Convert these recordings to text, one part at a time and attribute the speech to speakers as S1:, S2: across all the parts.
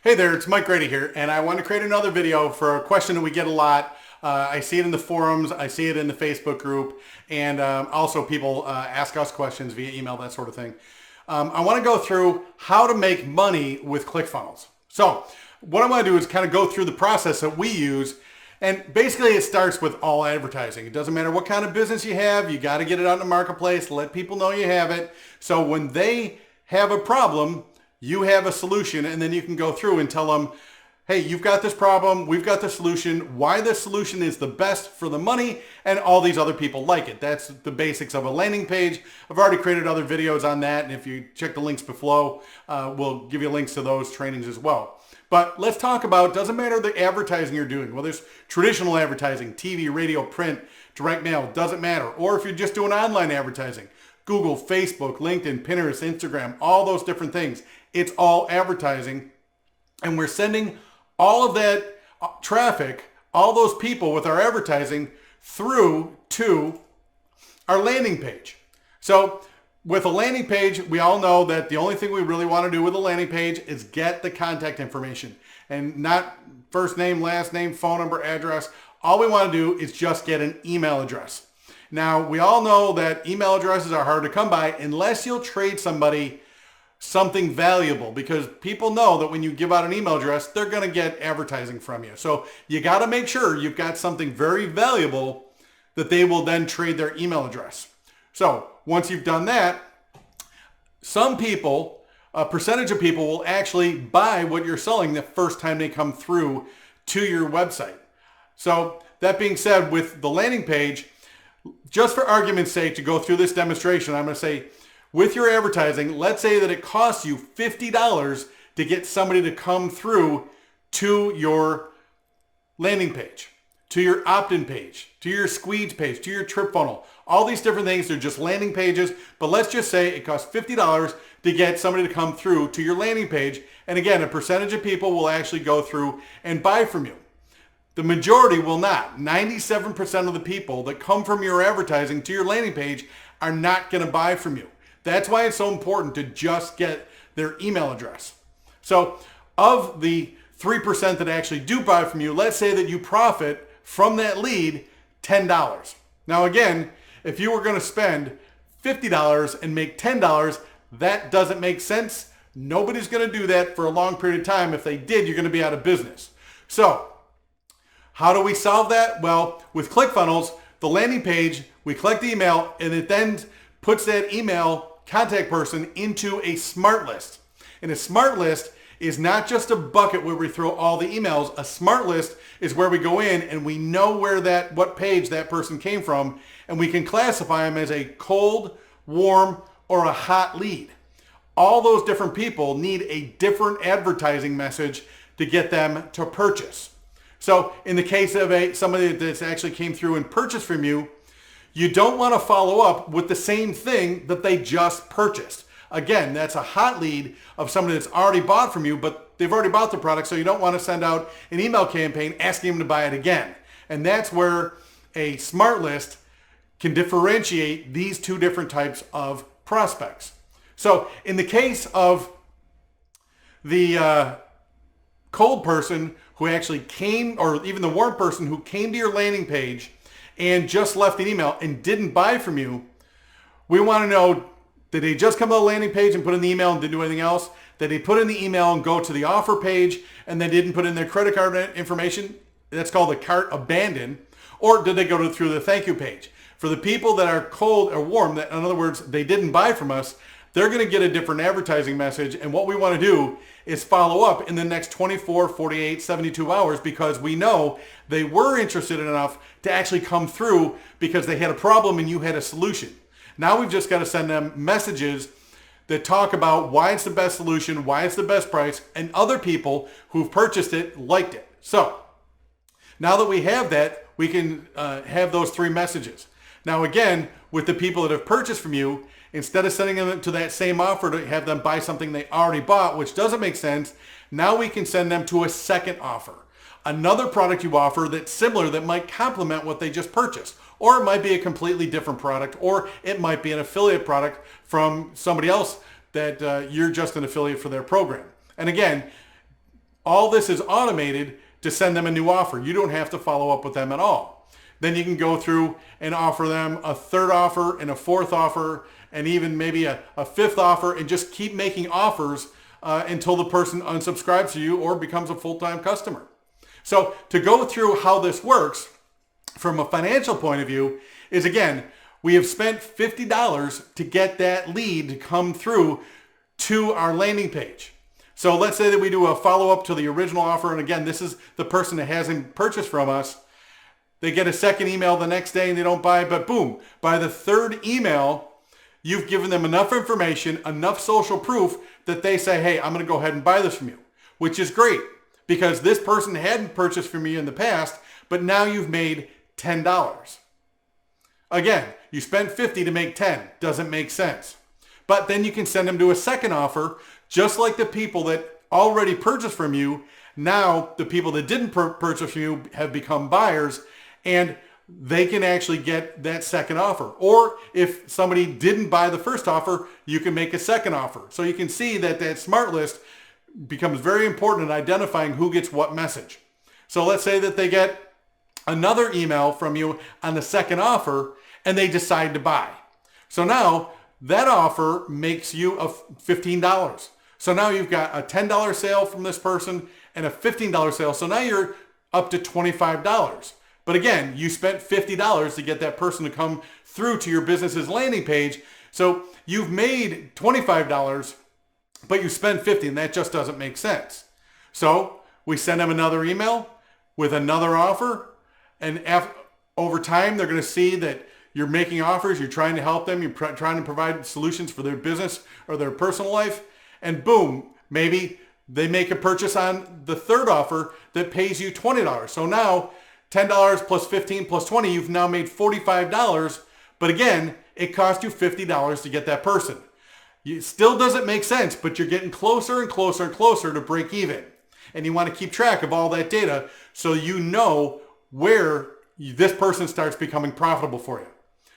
S1: Hey there, it's Mike Grady here, and I want to create another video for a question that we get a lot. I see it in the forums, I see it in the Facebook group, and also people ask us questions via email, that sort of thing. I want to go through how to make money with ClickFunnels. So what I want to do is kind of go through the process that we use, and basically it starts with all advertising. It doesn't matter what kind of business you have, you got to get it out in the marketplace, let people know you have it, so when they have a problem, you have a solution, and then you can go through and tell them, hey, you've got this problem, we've got the solution, why this solution is the best for the money, and all these other people like it. That's the basics of a landing page. I've already created other videos on that, and if you check the links below, we'll give you links to those trainings as well. But let's talk about, doesn't matter the advertising you're doing, whether it's traditional advertising, TV, radio, print, direct mail, doesn't matter. Or if you're just doing online advertising, Google, Facebook, LinkedIn, Pinterest, Instagram, all those different things. It's all advertising, and we're sending all of that traffic, all those people with our advertising through to our landing page. So with a landing page, we all know that the only thing we really want to do with a landing page is get the contact information, and not first name, last name, phone number, address. All we want to do is just get an email address. Now, we all know that email addresses are hard to come by unless you'll trade somebody something valuable, because people know that when you give out an email address, they're going to get advertising from you. So you got to make sure you've got something very valuable that they will then trade their email address. So once you've done that, some people, a percentage of people will actually buy what you're selling the first time they come through to your website. So that being said, with the landing page, just for argument's sake, to go through this demonstration, I'm going to say, with your advertising, let's say that it costs you $50 to get somebody to come through to your landing page, to your opt-in page, to your squeeze page, to your trip funnel. All these different things, they're just landing pages, but let's just say it costs $50 to get somebody to come through to your landing page. And again, a percentage of people will actually go through and buy from you. The majority will not. 97% of the people that come from your advertising to your landing page are not going to buy from you. That's why it's so important to just get their email address. So of the 3% that actually do buy from you, let's say that you profit from that lead $10. Now again, if you were going to spend $50 and make $10, that doesn't make sense. Nobody's going to do that for a long period of time. If they did, you're going to be out of business. So how do we solve that? Well, with ClickFunnels, the landing page, we collect the email, and it then puts that email contact person into a smart list. And a smart list is not just a bucket where we throw all the emails. A smart list is where we go in and we know what page that person came from, and we can classify them as a cold, warm, or a hot lead. All those different people need a different advertising message to get them to purchase. So in the case of somebody that's actually came through and purchased from you, you don't want to follow up with the same thing that they just purchased. Again, that's a hot lead of somebody that's already bought from you, but they've already bought the product, so you don't want to send out an email campaign asking them to buy it again. And that's where a smart list can differentiate these two different types of prospects. So in the case of the cold person who actually came, or even the warm person who came to your landing page and just left an email and didn't buy from you, we want to know, did they just come to the landing page and put in the email and didn't do anything else? Did they put in the email and go to the offer page and they didn't put in their credit card information? That's called the cart abandon. Or did they go through the thank you page? For the people that are cold or warm, that in other words, they didn't buy from us, they're going to get a different advertising message. And what we want to do is follow up in the next 24, 48, 72 hours, because we know they were interested enough to actually come through because they had a problem and you had a solution. Now we've just got to send them messages that talk about why it's the best solution, why it's the best price, and other people who've purchased it liked it. So now that we have that, we can have those three messages. Now again, with the people that have purchased from you, instead of sending them to that same offer to have them buy something they already bought, which doesn't make sense, now we can send them to a second offer. Another product you offer that's similar that might complement what they just purchased. Or it might be a completely different product, or it might be an affiliate product from somebody else that you're just an affiliate for their program. And again, all this is automated to send them a new offer. You don't have to follow up with them at all. Then you can go through and offer them a third offer and a fourth offer and even maybe a fifth offer, and just keep making offers until the person unsubscribes to you or becomes a full-time customer. So to go through how this works from a financial point of view is, again, we have spent $50 to get that lead to come through to our landing page. So let's say that we do a follow-up to the original offer, and again, this is the person that hasn't purchased from us. They get a second email the next day and they don't buy, but boom, by the third email, you've given them enough information, enough social proof that they say, hey, I'm going to go ahead and buy this from you, which is great because this person hadn't purchased from you in the past, but now you've made $10. Again, you spent $50 to make $10. Doesn't make sense. But then you can send them to a second offer, just like the people that already purchased from you. Now the people that didn't purchase from you have become buyers, and they can actually get that second offer. Or if somebody didn't buy the first offer, you can make a second offer. So you can see that that smart list becomes very important in identifying who gets what message. So let's say that they get another email from you on the second offer and they decide to buy. So now that offer makes you a $15. So now you've got a $10 sale from this person and a $15 sale. So now you're up to $25. But again, you spent $50 to get that person to come through to your business's landing page. So you've made $25, but you spent $50, and that just doesn't make sense. So we send them another email with another offer, and over time, they're going to see that you're making offers, you're trying to help them, you're trying to provide solutions for their business or their personal life, and boom, maybe they make a purchase on the third offer that pays you $20. So now $10 plus 15 plus 20, you've now made $45. But again, it cost you $50 to get that person. It still doesn't make sense, but you're getting closer and closer and closer to break even. And you want to keep track of all that data so you know where this person starts becoming profitable for you.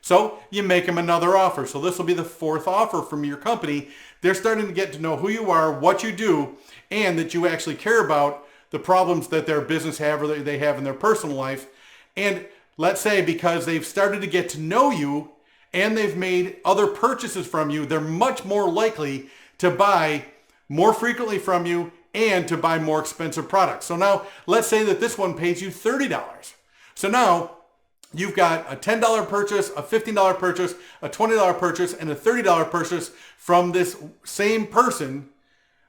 S1: So you make them another offer. So this will be the fourth offer from your company. They're starting to get to know who you are, what you do, and that you actually care about the problems that their business have or that they have in their personal life. And let's say because they've started to get to know you and they've made other purchases from you, they're much more likely to buy more frequently from you and to buy more expensive products. So now let's say that this one pays you $30. So now you've got a $10 purchase, a $15 purchase, a $20 purchase, and a $30 purchase from this same person.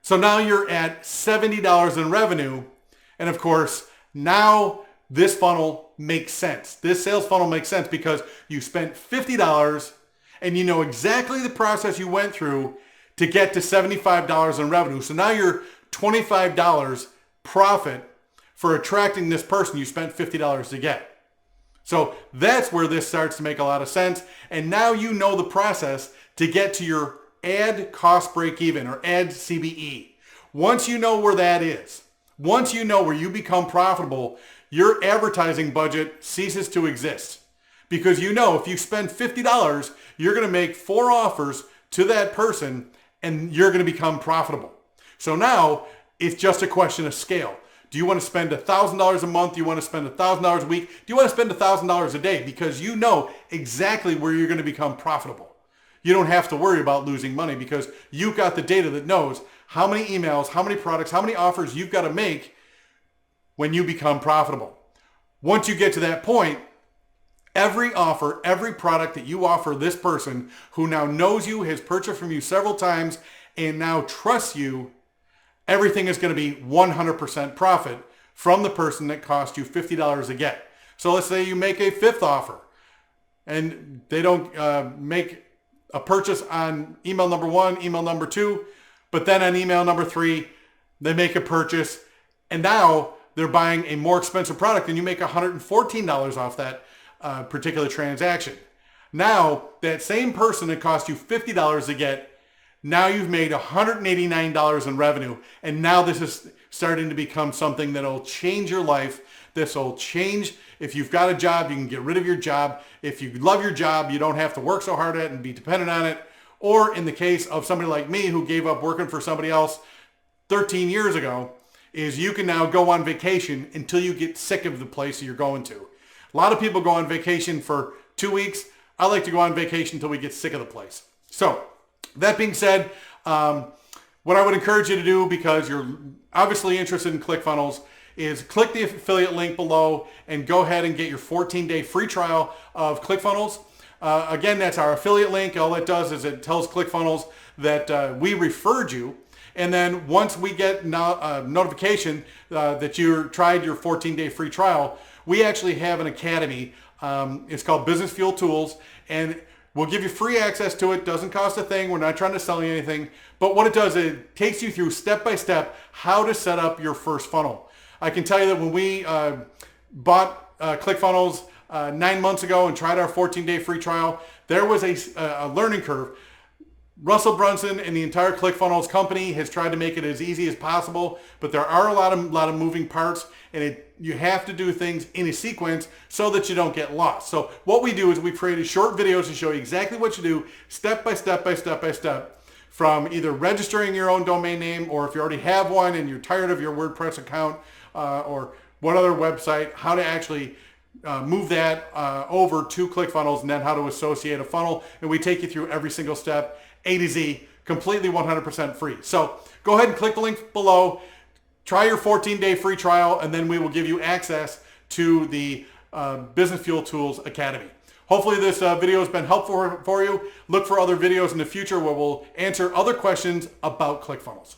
S1: So now you're at $70 in revenue. And of course, now this funnel makes sense. This sales funnel makes sense because you spent $50 and you know exactly the process you went through to get to $75 in revenue. So now you're $25 profit for attracting this person you spent $50 to get. So that's where this starts to make a lot of sense. And now you know the process to get to your ad cost break even or ad CBE. Once you know where that is, once you know where you become profitable, your advertising budget ceases to exist. Because you know if you spend $50, you're going to make 4 offers to that person and you're going to become profitable. So now it's just a question of scale. Do you want to spend $1,000 a month? Do you want to spend $1,000 a week? Do you want to spend $1,000 a day? Because you know exactly where you're going to become profitable. You don't have to worry about losing money because you've got the data that knows how many emails, how many products, how many offers you've got to make when you become profitable. Once you get to that point, every offer, every product that you offer this person who now knows you, has purchased from you several times, and now trusts you, everything is going to be 100% profit from the person that cost you $50 to get. So let's say you make a 5th offer and they don't make a purchase on email number 1, email number 2, but then on email number 3, they make a purchase and now they're buying a more expensive product and you make $114 off that particular transaction. Now that same person that cost you $50 to get, now you've made $189 in revenue, and now this is starting to become something that'll change your life. This will change. If you've got a job, you can get rid of your job. If you love your job, you don't have to work so hard at it and be dependent on it. Or in the case of somebody like me who gave up working for somebody else 13 years ago, is you can now go on vacation until you get sick of the place you're going to. A lot of people go on vacation for 2 weeks. I like to go on vacation until we get sick of the place. So that being said, what I would encourage you to do, because you're obviously interested in ClickFunnels, is click the affiliate link below and go ahead and get your 14-day free trial of ClickFunnels. Again, that's our affiliate link. All it does is it tells ClickFunnels that we referred you. And then once we get notification that you tried your 14-day free trial, we actually have an academy. It's called Business Fuel Tools, and we'll give you free access to it. Doesn't cost a thing. We're not trying to sell you anything. But what it does, it takes you through step by step how to set up your first funnel. I can tell you that when we bought ClickFunnels 9 months ago and tried our 14-day free trial, there was a learning curve. Russell Brunson and the entire ClickFunnels company has tried to make it as easy as possible, but there are a lot of moving parts, and you have to do things in a sequence so that you don't get lost. So what we do is we created short videos to show you exactly what you do, step by step by step by step, from either registering your own domain name, or if you already have one and you're tired of your WordPress account, or what other website, how to actually move that over to ClickFunnels, and then how to associate a funnel. And we take you through every single step, A to Z, completely 100% free. So go ahead and click the link below, try your 14-day free trial, and then we will give you access to the Business Fuel Tools Academy. Hopefully this video has been helpful for you. Look for other videos in the future where we'll answer other questions about ClickFunnels.